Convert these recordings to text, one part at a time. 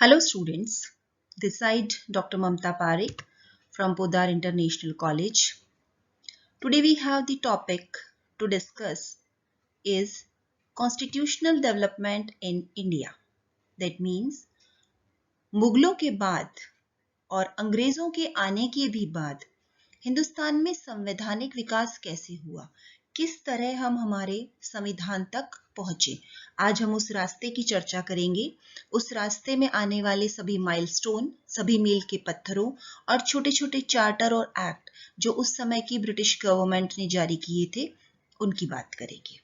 Hello students, this side Dr. Mamta Parekh from Podar International College. Today we have the topic to discuss is constitutional development in India. That means मुगलों के बाद और अंग्रेजों के आने के भी बाद हिंदुस्तान में संवैधानिक विकास कैसे हुआ, किस तरह हम हमारे संविधान तक पहुंचे। आज हम उस रास्ते की चर्चा करेंगे। उस रास्ते में आने वाले सभी माइलस्टोन, सभी मील के पत्थरों और छोटे छोटे चार्टर और एक्ट जो उस समय की ब्रिटिश गवर्नमेंट ने जारी किए थे, उनकी बात करेंगे।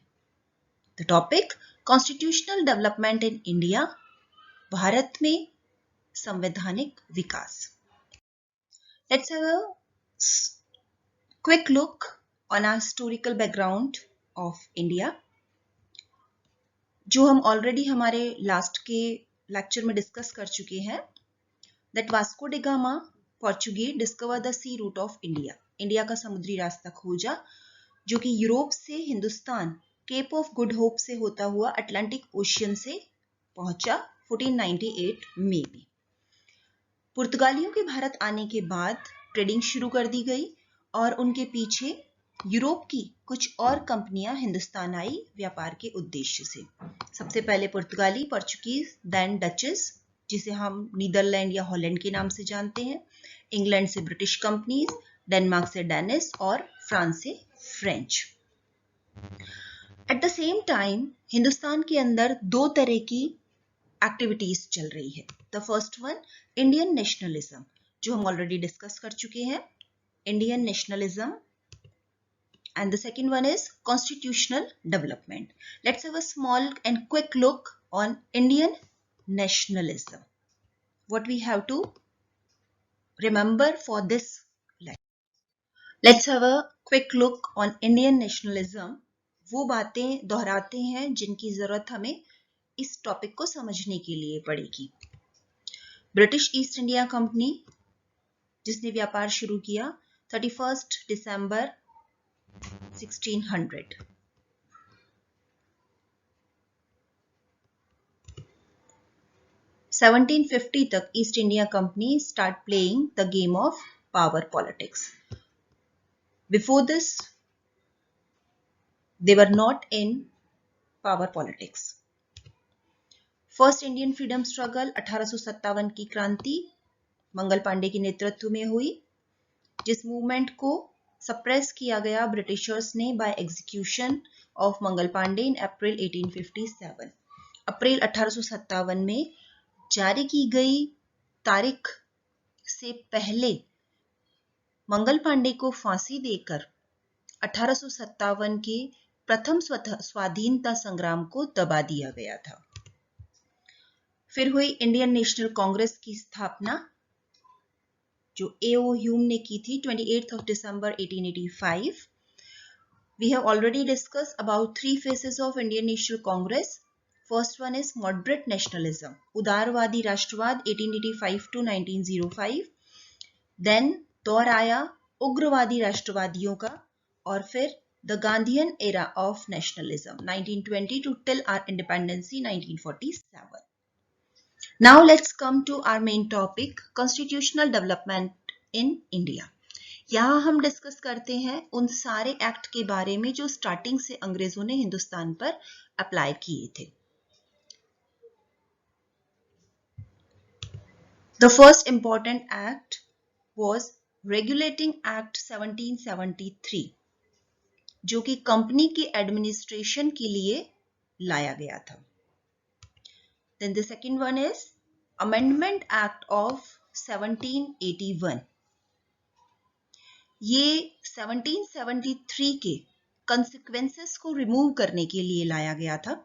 The topic constitutional development in India, Bharat में संवैधानिक विकास। Let's have a quick look on our historical background of India, जो हम ऑलरेडी हमारे लास्ट के लेक्चर में डिस्कस कर चुके हैं। That Vasco da Gama Portuguese discovered the sea route of India. India का समुद्री रास्ता खोजा, जो कि यूरोप से Hindustan Cape of Good Hope से होता हुआ अटलांटिक ओशियन से पहुंचा 1498 में भी। पुर्तगालियों के भारत आने के बाद ट्रेडिंग शुरू कर दी गई और उनके पीछे यूरोप की कुछ और कंपनियां हिंदुस्तान आई व्यापार के उद्देश्य से। सबसे पहले पुर्तगाली, पोर्चुगीज, देन डचेस, जिसे हम नीदरलैंड या हॉलैंड के नाम से जानते हैं, इंग्लैंड से ब्रिटिश कंपनीज, डेनमार्क से डेनिश और फ्रांस से French. At the same time Hindustan के अंदर दो तरह की एक्टिविटीज चल रही है। The first one Indian nationalism, जो हम ऑलरेडी डिस्कस कर चुके हैं, Indian nationalism, and the second one is constitutional development. Let's have a small and quick look on Indian nationalism. What we have to remember for this lecture. Let's have a quick look on Indian nationalism. वो बातें दोहराते हैं जिनकी जरूरत हमें इस topic को समझने के लिए पड़ेगी। ब्रिटिश ईस्ट इंडिया कंपनी, जिसने व्यापार शुरू किया 31 दिसंबर 1600। सेवनटीन 1750 तक east India company start playing the game of power politics. Before this they were not in power politics. First Indian freedom struggle 1857 की क्रांति मंगल पांडे के नेतृत्व में हुई, जिस मूवमेंट को सप्रेस किया गया ब्रिटिशर्स ने bye execution of Mangal Pandey इन अप्रैल 1857। अप्रैल 1857 में जारी की गई तारीख से पहले मंगल पांडे को फांसी देकर 1857 के प्रथम स्वाधीनता संग्राम को दबा दिया गया था। फिर हुई इंडियन नेशनल कांग्रेस की स्थापना, जो A.O. ह्यूम ने की थी 28 December 1885. We have already discussed about three phases of Indian National Congress. First one is moderate nationalism, उदारवादी राष्ट्रवाद 1885 to 1905. Then दौर आया उग्रवादी राष्ट्रवादियों का, और फिर the Gandhian era of nationalism 1920 to till our independence 1947. Now let's come to our main topic, constitutional development in India. यहाँ हम डिस्कस करते हैं उन सारे एक्ट के बारे में जो स्टार्टिंग से अंग्रेजों ने हिंदुस्तान पर अप्लाई किए थे। The first important act was Regulating Act 1773, जो कि कंपनी की एडमिनिस्ट्रेशन के लिए लाया गया था। Then the second one is Amendment Act of 1781. ये 1773 के consequences को रिमूव करने के लिए लाया गया था,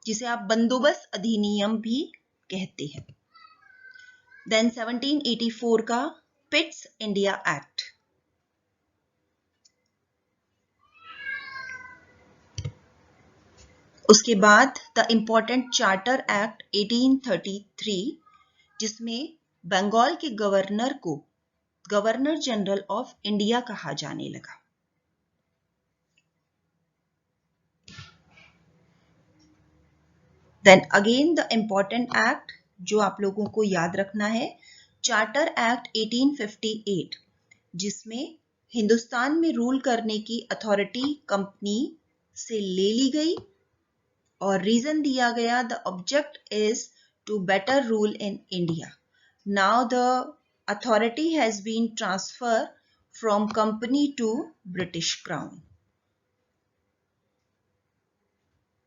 जिसे आप बंदोबस्त अधिनियम भी कहते हैं। Then 1784 का पिट्स इंडिया एक्ट। उसके बाद द इम्पोर्टेंट चार्टर एक्ट 1833, जिसमें बंगाल के गवर्नर को गवर्नर जनरल ऑफ इंडिया कहा जाने लगा। Then again the important act जो आप लोगों को याद रखना है, चार्टर एक्ट 1858, जिसमें हिंदुस्तान में रूल करने की अथॉरिटी कंपनी से ले ली गई और रीजन दिया गया, the object is to better rule in India. Now the authority has been transfer from company to British crown.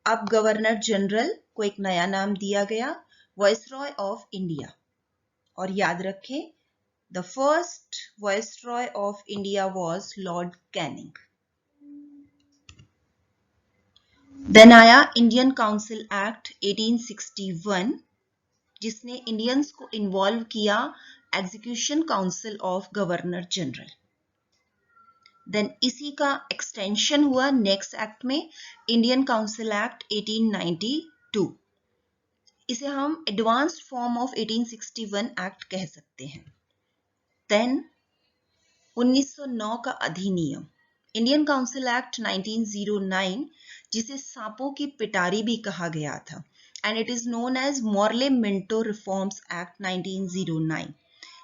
अब गवर्नर जनरल को एक नया नाम दिया गया, वाइसरॉय ऑफ इंडिया. और याद रखें, the first viceroy of India was Lord Canning. Then आया इंडियन काउंसिल एक्ट 1861, जिसने इंडियंस को इन्वॉल्व किया execution council of governor general. Then इसी का एक्सटेंशन हुआ नेक्स्ट एक्ट में, इंडियन काउंसिल एक्ट 1892. इसे हम एडवांस्ड फॉर्म ऑफ 1861 एक्ट कह सकते हैं. देन 1909 का अधिनियम, इंडियन काउंसिल एक्ट 1909, जिसे सांपों की पिटारी भी कहा गया था, and it is known as Morley Minto reforms act 1909.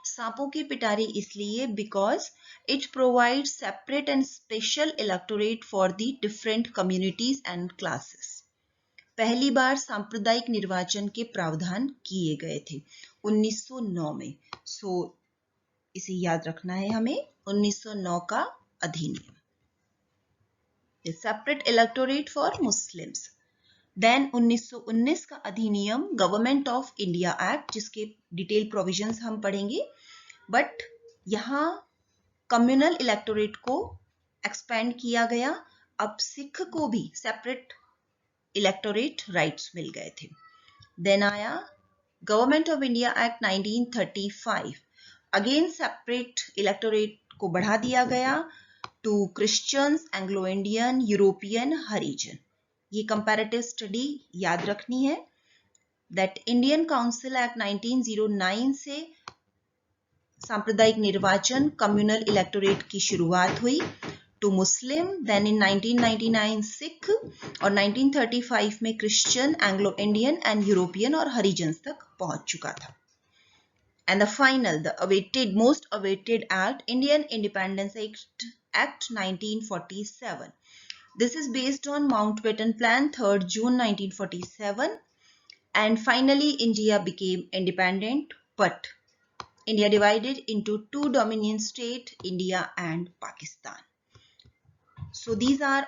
सांपों की पिटारी इसलिए because it provide separate and special electorate for the different communities and classes. पहली बार सांप्रदायिक निर्वाचन के प्रावधान किए गए थे 1909 में. सो इसे याद रखना है हमें, 1909 का अधिनियम, separate electorate for Muslims. Then 1919 का अधिनियम, गवर्नमेंट ऑफ इंडिया एक्ट, जिसके डिटेल प्रोविजंस हम पढ़ेंगे, बट यहाँ कम्युनल इलेक्टोरेट को एक्सपेंड किया गया. अब सिख को भी सेपरेट इलेक्टोरेट राइट्स मिल गए थे. देन आया government of India act 1935, again separate electorate को बढ़ा दिया गया to Christians, Anglo Indian, European, Harijan. ये कंपैरेटिव स्टडी याद रखनी है, दैट इंडियन काउंसिल एक्ट 1909 से सांप्रदायिक निर्वाचन, कम्युनल इलेक्टोरेट की शुरुआत हुई to Muslim. Then in 1999 Sikh, और 1935 में Christian, Anglo Indian and European और हरिजन तक पहुंच चुका था. And the final, the awaited, most awaited act, Indian Independence Act 1947. This is based on Mountbatten Plan, 3rd June 1947. And finally, India became independent, but India divided into two dominion states, India and Pakistan. So these are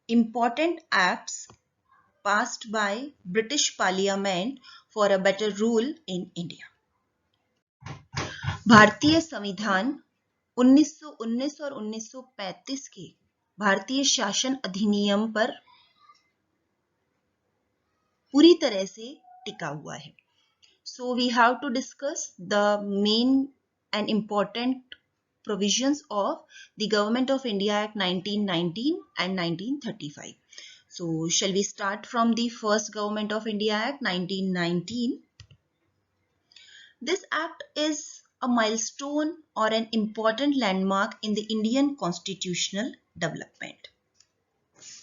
important acts passed by British Parliament for a better rule in India. भारतीय संविधान 1919 और 1935 के भारतीय शासन अधिनियम पर पूरी तरह से टिका हुआ है. So we have to discuss the main and important provisions of the Government of India Act 1919 and 1935. So shall we start from the first Government of India Act 1919? This act is a milestone or an important landmark in the Indian constitutional development.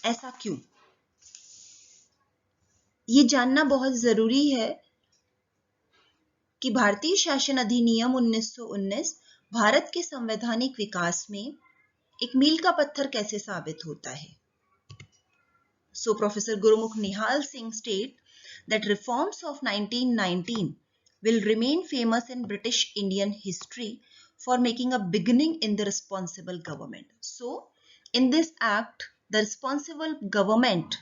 ऐसा क्यों? ये जानना बहुत जरूरी है कि भारतीय शासन अधिनियम 1919 भारत के संवैधानिक विकास में एक मील का पत्थर कैसे साबित होता है. So Professor Gurumukh Nihal Singh state that reforms of 1919 will remain famous in British Indian history for making a beginning in the responsible government. So in this act, the responsible government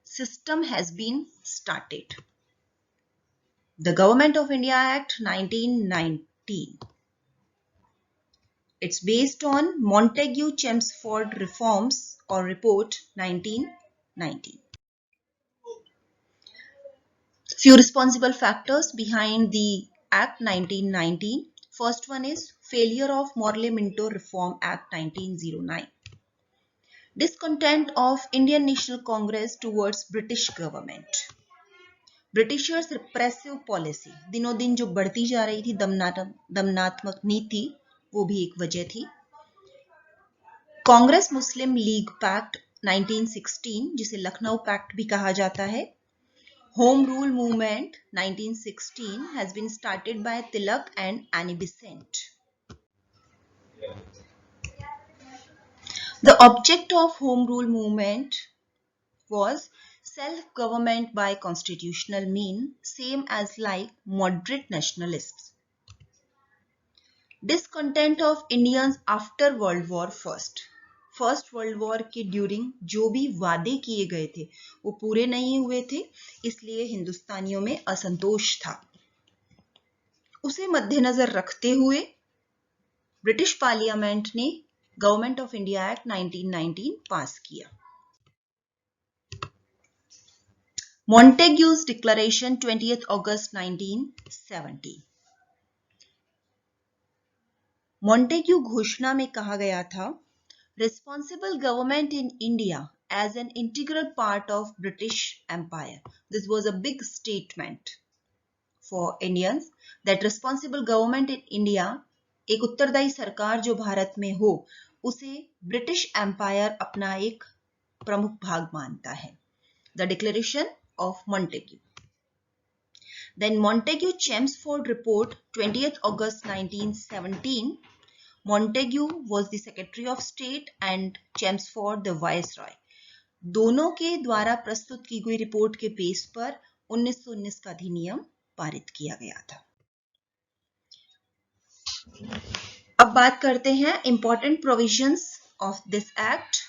system has been started. The Government of India Act 1919. It's based on Montagu-Chelmsford Reforms or Report 1919. Few responsible factors behind the Act 1919. First one is failure of Morley-Minto Reform Act 1909. Discontent of Indian National Congress towards British government. Britishers' repressive policy, दिनों दिन जो बढ़ती जा रही थी दमनात्मक नीति, वो भी एक वजह थी. कांग्रेस मुस्लिम लीग पैक्ट 1916, जिसे लखनऊ पैक्ट भी कहा जाता है. Home Rule Movement 1916 has been started by Tilak and Annie Besant. The object of Home Rule Movement was self-government by constitutional mean, same as like moderate nationalists. Discontent of Indians after World War First. First world war के during जो भी वादे किए गए थे वो पूरे नहीं हुए थे, इसलिए हिंदुस्तानियों में असंतोष था। उसे मद्देनजर रखते हुए ब्रिटिश पार्लियामेंट ने गवर्नमेंट ऑफ इंडिया एक्ट 1919 पास किया। मॉन्टेग्यूज डिक्लेरेशन 20th अगस्त 1970। मॉन्टेग्यू घोषणा में कहा गया था, responsible government in India as an integral part of British Empire. This was a big statement for Indians that responsible government in India, एक उत्तरदायी सरकार जो भारत में हो, उसे ब्रिटिश एम्पायर अपना एक प्रमुख भाग मानता है। The Declaration of Montague. Then Montague-Chelmsford Report 20th August 1917. Montague was the Secretary of State and Chelmsford the Viceroy. दोनों के द्वारा प्रस्तुत की गई रिपोर्ट के बेस पर 1919 का अधिनियम पारित किया गया था। अब बात करते हैं important provisions of this act.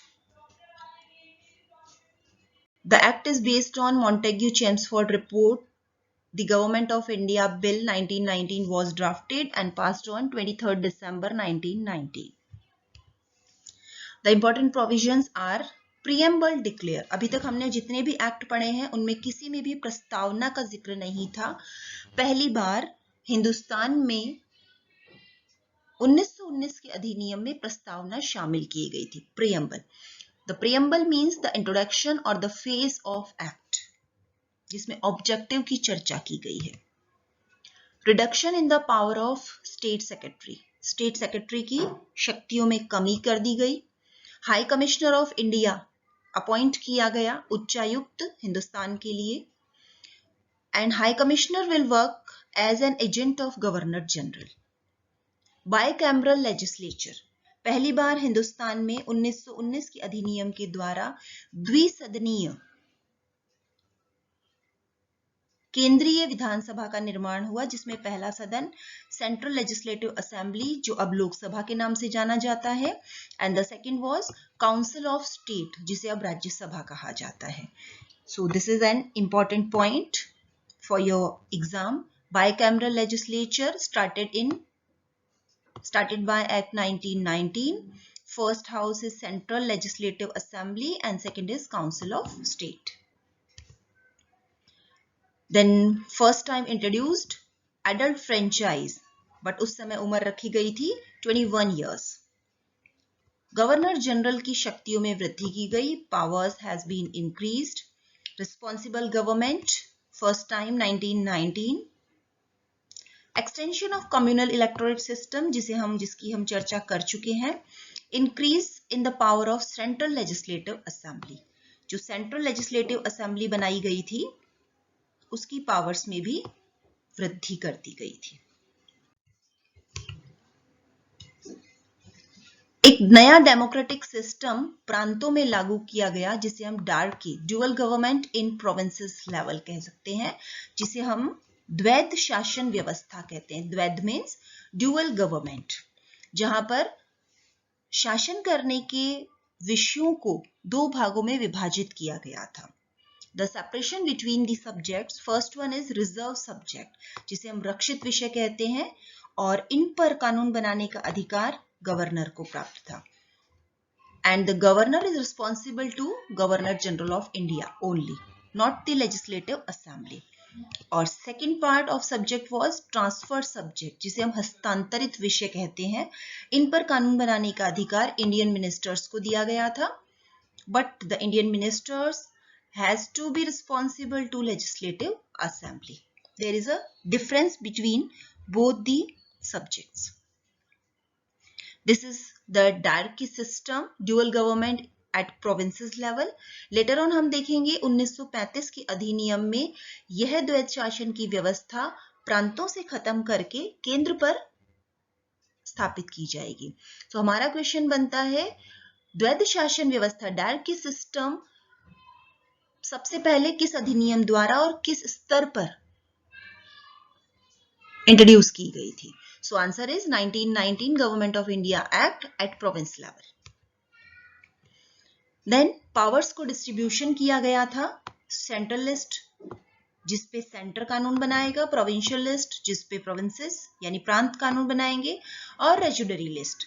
The act is based on Montague-Chelmsford report. The Government of India Bill 1919 was drafted and passed on 23rd December 1919. The important provisions are preamble declare. अभी तक हमने जितने भी एक्ट पढ़े हैं उनमें किसी में भी प्रस्तावना का जिक्र नहीं था। पहली बार हिंदुस्तान में 1919 के अधिनियम में प्रस्तावना शामिल की गई थी। preamble. The preamble means the introduction or the phase of act, जिसमें ऑब्जेक्टिव की चर्चा की गई है। Reduction in the power of state secretary, state secretary की शक्तियों में कमी कर दी गई। High commissioner of India appoint किया गया, उच्चायुक्त हिंदुस्तान के लिए। And high commissioner will work as an agent of governor general. Bicameral legislature, पहली बार हिंदुस्तान में 1919 के अधिनियम के द्वारा द्विसदनीय केंद्रीय विधानसभा का निर्माण हुआ, जिसमें पहला सदन सेंट्रल लेजिस्लेटिव असेंबली, जो अब लोकसभा के नाम से जाना जाता है, and the second was council of state, जिसे अब राज्यसभा कहा जाता है। So this is an important point for your exam. Bicameral legislature started by Act 1919. First house is Central Legislative Assembly and second is Council of State. Then first time introduced adult franchise, but उस समय उम्र रखी गई थी 21 years. Governor general की शक्तियों में वृद्धि की गई, powers has been increased. Responsible government first time 1919. Extension of communal electorate system, जिसकी हम चर्चा कर चुके हैं. Increase in the power of Central Legislative Assembly, जो Central Legislative Assembly बनाई गई थी उसकी पावर्स में भी वृद्धि कर दी गई थी। एक नया डेमोक्रेटिक सिस्टम प्रांतों में लागू किया गया, जिसे हम डार्की dual government in provinces level कह सकते हैं, जिसे हम द्वैध शासन व्यवस्था कहते हैं। द्वैध मीन्स ड्यूअल गवर्नमेंट, जहां पर शासन करने के विषयों को दो भागों में विभाजित किया गया था। The separation between the subjects, first one is reserve subject, जिसे हम रक्षित विषय कहते हैं, और इन पर कानून बनाने का अधिकार गवर्नर को प्राप्त था। And the governor is responsible to Governor General of India only, not the Legislative Assembly. और second part of subject was transfer subject, जिसे हम हस्तांतरित विषय कहते हैं। इन पर कानून बनाने का अधिकार इंडियन मिनिस्टर्स को दिया गया था, but the Indian ministers has to be responsible to Legislative Assembly. There is a difference between both the subjects. This is the diarchy system, dual government at provinces level. Later on हम देखेंगे 1935 के अधिनियम में यह द्वैध शासन की व्यवस्था प्रांतों से खत्म करके केंद्र पर स्थापित की जाएगी। तो हमारा क्वेश्चन बनता है द्वैध शासन व्यवस्था डायरेक्ट सिस्टम सबसे पहले किस अधिनियम द्वारा और किस स्तर पर इंट्रोड्यूस की गई थी? So answer is 1919 government of India act at province level. Then powers को डिस्ट्रीब्यूशन किया गया था। सेंट्रल लिस्ट जिसपे सेंटर कानून बनाएगा, प्रोविंशियल लिस्ट जिसपे प्रोविंसेस यानी प्रांत कानून बनाएंगे, और रेजिडरी लिस्ट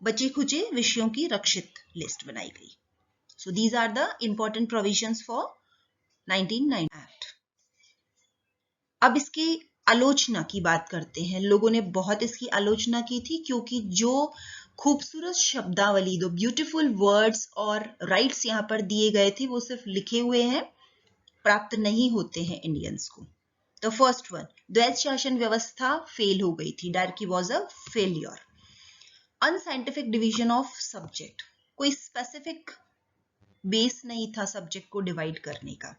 बचे खुचे विषयों की रक्षित लिस्ट बनाई गई। So these are the important provisions for 1919 act. अब इसकी आलोचना की बात करते हैं। लोगों ने बहुत इसकी आलोचना की थी क्योंकि जो खूबसूरत शब्दावली, दो ब्यूटीफुल वर्ड्स और राइट्स यहाँ पर दिए गए थे वो सिर्फ लिखे हुए हैं, प्राप्त नहीं होते हैं इंडियंस को। तो फर्स्ट वन, द्वैध शासन व्यवस्था फेल हो गई थी। Diarchy was a failure. Unscientific division of subject, कोई स्पेसिफिक बेस नहीं था सब्जेक्ट को डिवाइड करने का।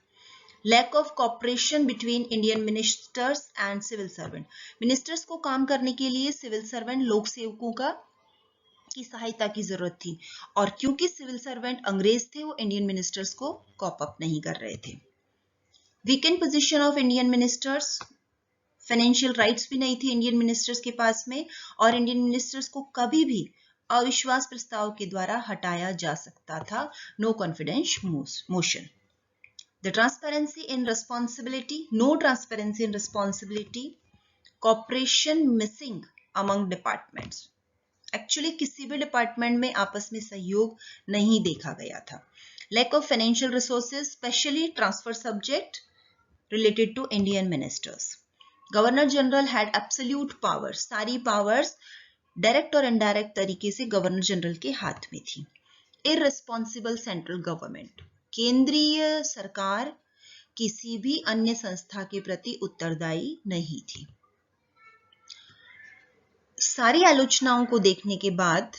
Lack of cooperation between Indian ministers and civil servant, ministers को काम करने के लिए सिविल सर्वेंट लोक सेवकों की सहायता की जरूरत थी, और क्योंकि सिविल सर्वेंट अंग्रेज थे वो इंडियन मिनिस्टर्स को कॉप अप नहीं कर रहे थे। Weekend position of Indian ministers, financial rights भी नहीं थी इंडियन मिनिस्टर्स के पास में, और इंडियन मिनिस्टर्स को कभी भी अविश्वास प्रस्ताव के द्वारा हटाया जा सकता था। No confidence motion. The transparency in responsibility, no transparency in responsibility, cooperation missing among departments. Actually किसी भी डिपार्टमेंट में आपस में सहयोग नहीं देखा गया था। Lack of financial resources, especially transfer subject related to Indian ministers. Governor General had absolute powers. सारी powers डायरेक्ट और इनडायरेक्ट तरीके से गवर्नर जनरल के हाथ में थी। Irresponsible central government, केंद्रीय सरकार किसी भी अन्य संस्था के प्रति उत्तरदायी नहीं थी। सारी आलोचनाओं को देखने के बाद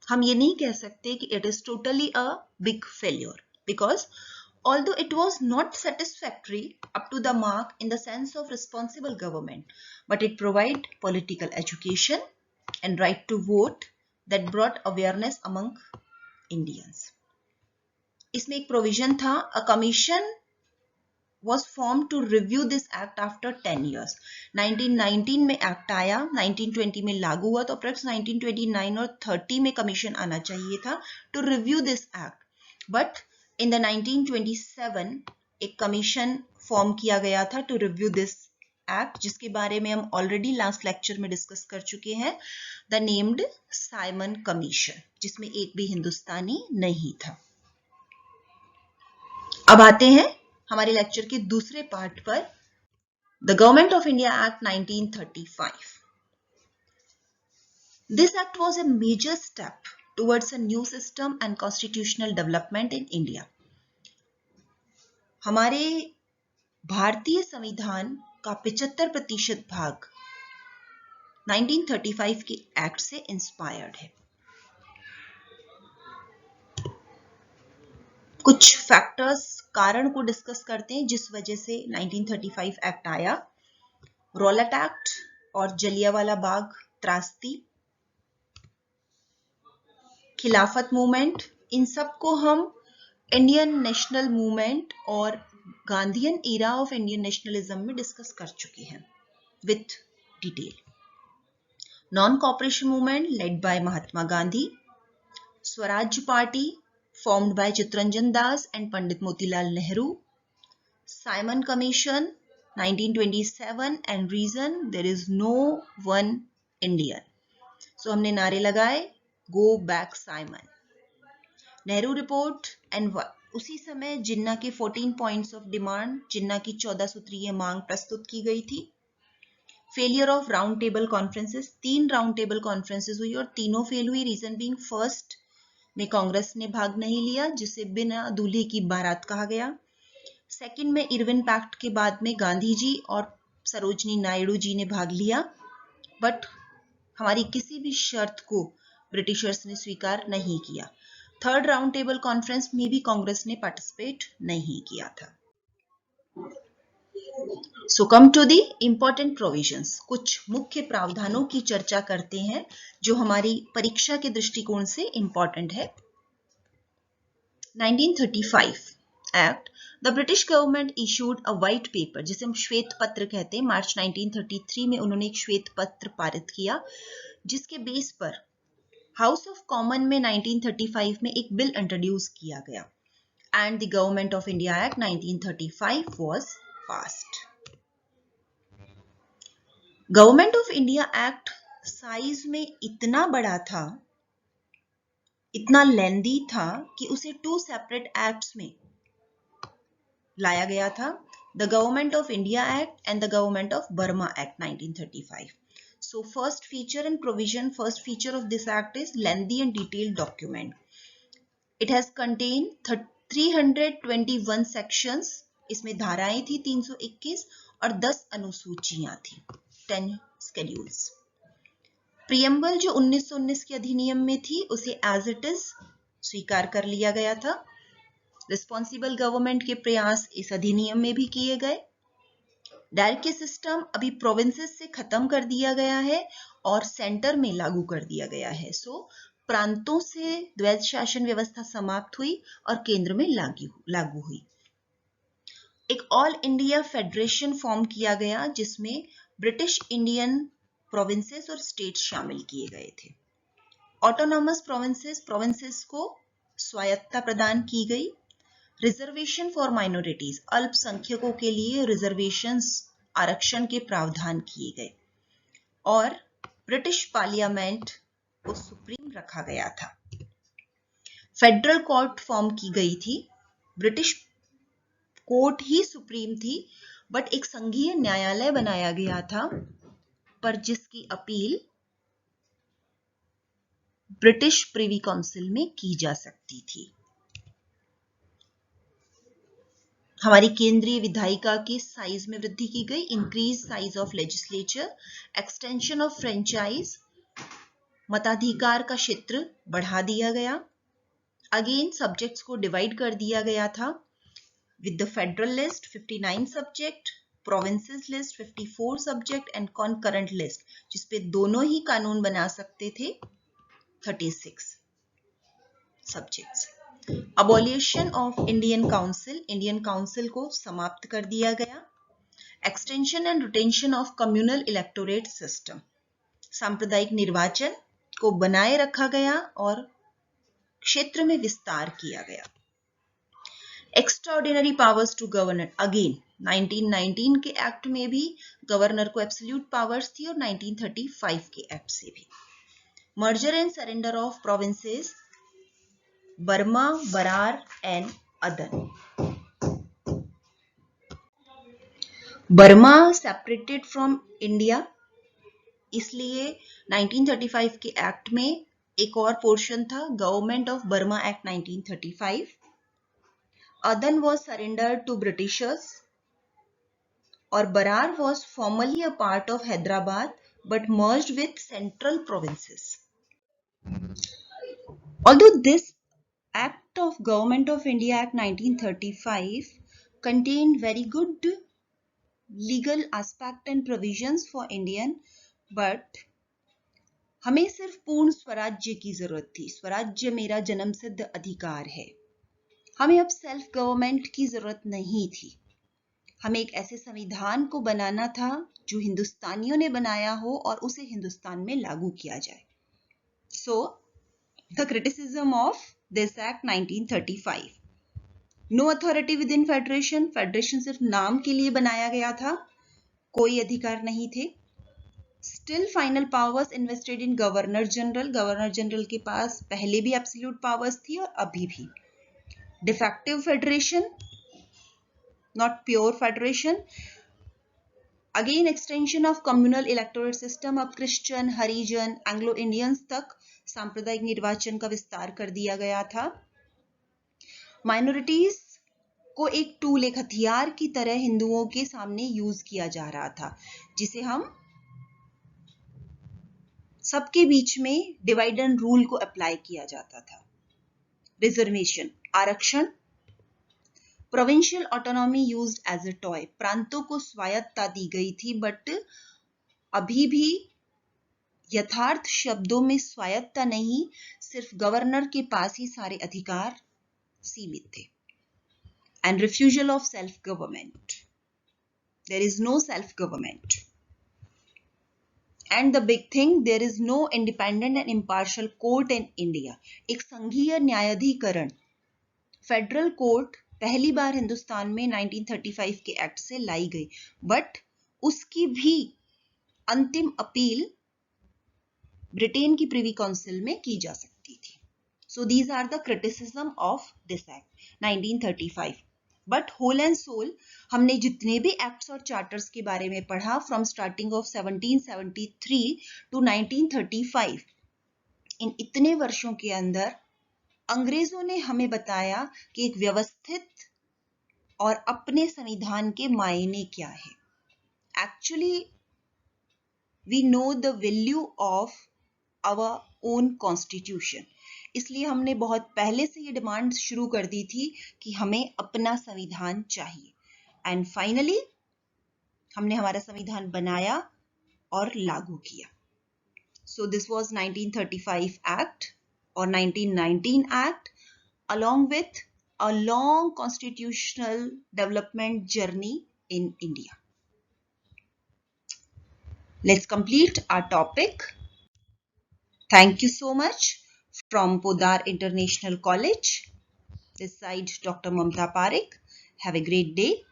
हम ये नहीं कह सकते कि it is totally a big failure, because although it was not satisfactory up to the mark in the sense of responsible government, but it provide political education and right to vote that brought awareness among Indians. इसमें एक provision था, a commission was formed to review this act after 10 years. 1919 में act आया, 1920 में लागू हुआ, तो approx 1929 और 30 में कमीशन आना चाहिए था to review this act. But in the 1927 एक कमीशन फॉर्म किया गया था टू रिव्यू दिस एक्ट, जिसके बारे में हम ऑलरेडी लास्ट लेक्चर में डिस्कस कर चुके हैं, द नेम्ड साइमन कमीशन, जिसमें एक भी हिंदुस्तानी नहीं था। अब आते हैं हमारे लेक्चर के दूसरे पार्ट पर, the government of India act 1935। This act was a major step towards a new system and constitutional development in India. हमारे भारतीय संविधान का 75% भाग 1935 के एक्ट से इंस्पायर्ड है। कुछ फैक्टर्स, कारण को डिस्कस करते हैं जिस वजह से 1935 एक्ट आया। रॉलेट एक्ट और जलियांवाला बाग त्रासदी, खिलाफत मूवमेंट, इन सब को हम इंडियन नेशनल मूवमेंट और Gandhian era of Indian nationalism में डिस्कस कर चुके हैं with detail. Non cooperation movement led by Mahatma Gandhi, Swarajya party formed by Chittaranjan Das and Pandit Motilal Nehru, Simon Commission 1927 and reason there is no one Indian. So हमने नारे लगाए go back Simon. Nehru report and उसी समय जिन्ना के 14 points of demand, जिन्ना की 14 सूत्रीय मांग प्रस्तुत की गई थी। Failure of round table conferences, 3 round table conferences हुई और तीनों फेल हुई। रीजन बीइंग, फर्स्ट में कांग्रेस ने भाग नहीं लिया, जिसे बिना दूल्हे की बारात कहा गया। सेकंड में इरविन पैक्ट के बाद में गांधी जी और सरोजनी नायडू जी ने भाग लिया, बट हमारी किसी भी शर्त को ब्रिटिशर्स ने स्वीकार नहीं किया। थर्ड राउंड टेबल कॉन्फ्रेंस में भी कांग्रेस ने पार्टिसिपेट नहीं किया था। So come to the important provisions, कुछ मुख्य प्रावधानों की चर्चा करते हैं जो हमारी परीक्षा के दृष्टिकोण से इंपॉर्टेंट है। 1935 act, the British government issued a white paper, जिसे हम श्वेत पत्र कहते हैं। मार्च 1933 में उन्होंने एक श्वेत पत्र पारित किया, जिसके बेस पर हाउस ऑफ कॉमन में 1935 में एक बिल इंट्रोड्यूस किया गया and the government of India act 1935 was passed. Government of India act size में इतना बड़ा था, इतना लेंदी था कि उसे 2 सेपरेट एक्ट्स में लाया गया था, the government of India act and the government of Burma act 1935. So first feature and provision, first feature of this act is lengthy and detailed document. It has contained 321 sections. इसमें धाराएं थी 321 और 10 अनुसूचियां थी, 10 schedules. Preamble जो 1919 के अधिनियम में थी उसे एज इट इज स्वीकार कर लिया गया था। रिस्पॉन्सिबल गवर्नमेंट के प्रयास इस अधिनियम में भी किए गए। डायरेक्ट सिस्टम अभी प्रोविंसेस से खत्म कर दिया गया है और सेंटर में लागू कर दिया गया है। सो प्रांतों से द्वैध शासन व्यवस्था समाप्त हुई और केंद्र में लागू हुई। एक ऑल इंडिया फेडरेशन फॉर्म किया गया जिसमें ब्रिटिश इंडियन प्रोविंसेस और स्टेट्स शामिल किए गए थे। ऑटोनॉमस प्रोविंसेस को स्वायत्तता प्रदान की गई। रिजर्वेशन फॉर माइनॉरिटीज, अल्पसंख्यकों के लिए रिजर्वेशंस, आरक्षण के प्रावधान किए गए और ब्रिटिश पार्लियामेंट को सुप्रीम रखा गया था। फेडरल कोर्ट फॉर्म की गई थी। ब्रिटिश कोर्ट ही सुप्रीम थी, बट एक संघीय न्यायालय बनाया गया था, पर जिसकी अपील ब्रिटिश प्रिवी काउंसिल में की जा सकती थी। हमारी केंद्रीय विधायिका के साइज में वृद्धि की गई। Increase size of legislature, extension of franchise, मताधिकार का क्षेत्र बढ़ा दिया गया। अगेन सब्जेक्ट्स को डिवाइड कर दिया गया था with the federal list 59 subject, provinces list 54 subject and concurrent list जिसपे दोनों ही कानून बना सकते थे 36 subjects. Abolition of Indian council को समाप्त कर दिया गया। Extension and retention of communal electorate system, सांप्रदायिक निर्वाचन को बनाए रखा गया और क्षेत्र में विस्तार किया गया। Extraordinary powers to governor, again 1919 के एक्ट में भी गवर्नर को एब्सोल्यूट पावर्स थी और 1935 के एक्ट से भी। Merger and surrender of provinces, Burma, Berar and Aden. Burma separated from India, इसलिए 1935 के एक्ट में एक और पोर्शन था, गवर्नमेंट ऑफ बर्मा एक्ट 1935। अदन वाज सरेंडर्ड टू ब्रिटिशर्स और Berar was formally a part of Hyderabad but merged with central provinces. Although this Act of Government of India Act 1935 contained very good legal aspect and provisions for Indian, but हमें सिर्फ पूर्ण स्वराज्य की जरूरत थी। स्वराज्य मेरा जन्मसिद्ध अधिकार है। हमें अब सेल्फ गवर्नमेंट की जरूरत नहीं थी। हमें एक ऐसे संविधान को बनाना था जो हिंदुस्तानियों ने बनाया हो और उसे हिंदुस्तान में लागू किया जाए। So, the criticism of this Act 1935. No authority within Federation. Federation सिर्फ नाम के लिए बनाया गया था, कोई अधिकार नहीं थे। Still final powers invested in Governor General. Governor General के पास पहले भी absolute powers थी और अभी भी। Defective Federation, not pure Federation. Again extension of communal electorate system, अब क्रिश्चियन, हरिजन, एंग्लो इंडियंस तक सांप्रदायिक निर्वाचन का विस्तार कर दिया गया था। माइनॉरिटीज को एक टूल, एक हथियार की तरह हिंदुओं के सामने यूज किया जा रहा था, जिसे हम सबके बीच में डिवाइड एंड रूल को अप्लाई किया जाता था। रिजर्वेशन आरक्षण, provincial autonomy used as a toy, प्रांतों को स्वायत्तता दी गई थी, बट अभी भी यथार्थ शब्दों में स्वायत्तता नहीं, सिर्फ गवर्नर के पास ही सारे अधिकार सीमित थे. And refusal of self government, there is no self government. And the big thing, there is no independent and impartial court in India. एक संघीय न्यायाधिकरण, फेडरल कोर्ट पहली बार हिंदुस्तान में 1935 के एक्ट से लाई गई, बट उसकी भी अंतिम अपील ब्रिटेन की प्रिवी काउंसिल में की जा सकती थी. So these are the criticism of this act 1935. But whole and sole हमने जितने भी एक्ट्स और चार्टर्स के बारे में पढ़ा फ्रॉम स्टार्टिंग ऑफ 1773 टू 1935, इन इतने वर्षों के अंदर अंग्रेजों ने हमें बताया कि एक व्यवस्थित और अपने संविधान के मायने क्या है. Actually we know the value of our own constitution. इसलिए हमने बहुत पहले से ये डिमांड शुरू कर दी थी कि हमें अपना संविधान चाहिए. एंड फाइनली हमने हमारा संविधान बनाया और लागू किया. सो दिस वाज 1935 एक्ट और 1919 act along with a long constitutional development journey in India. Let's complete our topic. Thank you so much. From Podar International College, this side Dr. Mamta Parekh. Have a great day.